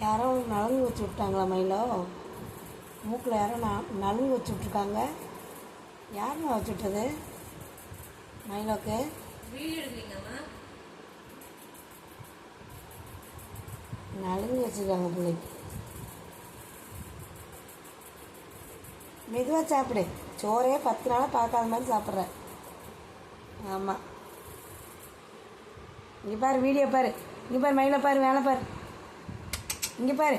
யாரோ நலங்கு வச்சு விட்டாங்களா மயிலோ? மூக்கில் யாரோ நலங்கு வச்சு விட்ருக்காங்க. யாருன்னு வச்சு விட்டது மயிலோக்கு? நலங்கு வச்சுருக்காங்க பிள்ளைக்கு. மெதுவாக சாப்பிடு. சோறே 10 நாளாக பார்க்காத மாதிரி சாப்பிட்றேன். ஆமாம். இங்கே பாரு, வீடியோ பாரு. இங்கே பாரு மயிலை பாரு, வேலை பாரு. இங்கே பாரு.